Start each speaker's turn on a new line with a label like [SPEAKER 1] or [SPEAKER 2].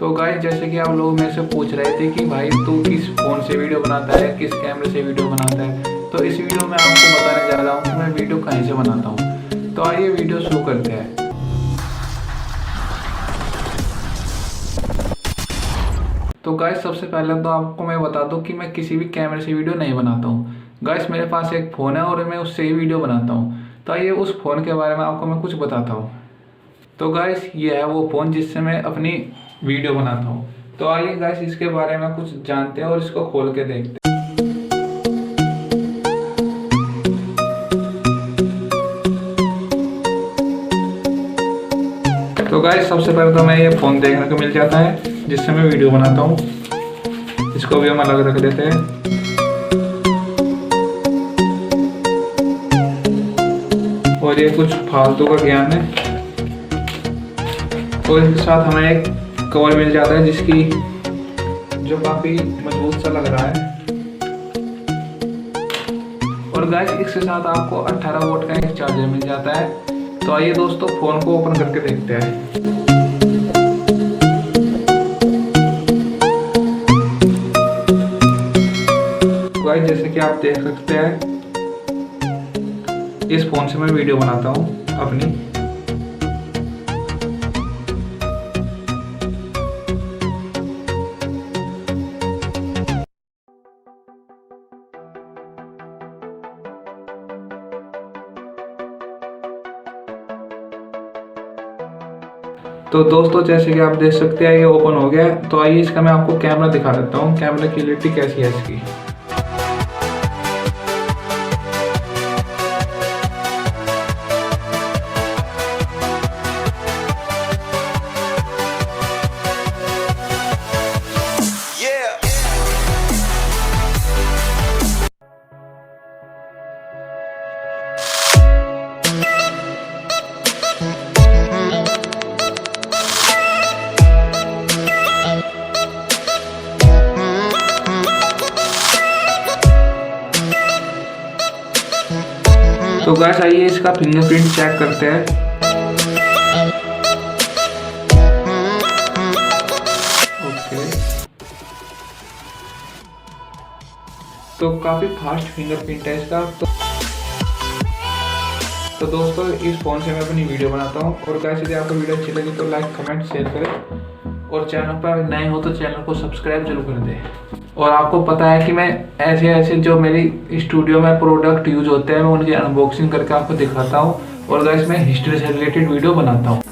[SPEAKER 1] तो गाइस जैसे कि आप लोग मेरे से पूछ रहे थे कि भाई तू किस फ़ोन से वीडियो बनाता है, किस कैमरे से वीडियो बनाता है, तो इस वीडियो में आपको बताने जा रहा हूँ कि मैं वीडियो कहीं से बनाता हूँ। तो आइए वीडियो शुरू करते हैं। तो गाइस सबसे पहले तो आपको मैं बता दूं कि मैं किसी भी कैमरे से वीडियो नहीं बनाता हूँ। गाइस मेरे पास एक फ़ोन है और मैं उससे ही वीडियो बनाता हूँ। तो आइए उस फ़ोन के बारे में आपको मैं कुछ बताता हूँ। तो गाइस ये है वो फ़ोन जिससे मैं अपनी वीडियो बनाता हूँ। तो आइए गाइस इसके बारे में कुछ जानते हैं और इसको खोल के देखते हैं। तो गाइस सबसे पहले तो मैं ये फ़ोन देखने को मिल जाता है जिससे मैं वीडियो बनाता हूँ। इसको भी हम अलग रख देते हैं। और ये कुछ फालतू का ज्ञान है। और इसके साथ हमें एक कवर मिल जाता है जिसकी जो काफ़ी मजबूत सा लग रहा है। और गाइस इसके साथ आपको 18 वोल्ट का एक चार्जर मिल जाता है। तो आइए दोस्तों फ़ोन को ओपन करके देखते हैं। गाइस जैसे कि आप देख सकते हैं इस फ़ोन से मैं वीडियो बनाता हूँ अपनी। तो दोस्तों जैसे कि आप देख सकते हैं ये ओपन हो गया है। तो आइए इसका मैं आपको कैमरा दिखा देता हूँ, कैमरा की क्लियरिटी कैसी है इसकी। तो गाइस आइए इसका फिंगरप्रिंट चेक करते हैं। ओके, तो काफ़ी फास्ट फिंगरप्रिंट है इसका। तो दोस्तों इस फ़ोन से मैं अपनी वीडियो बनाता हूँ। और गाइस यदि आपको वीडियो अच्छी लगी तो लाइक कमेंट शेयर करें और चैनल पर नए हो तो चैनल को सब्सक्राइब जरूर कर दें। और आपको पता है कि मैं ऐसे जो मेरी स्टूडियो में प्रोडक्ट यूज होते हैं मैं उनकी अनबॉक्सिंग करके आपको दिखाता हूँ। और गाइस मैं हिस्ट्री से रिलेटेड वीडियो बनाता हूँ।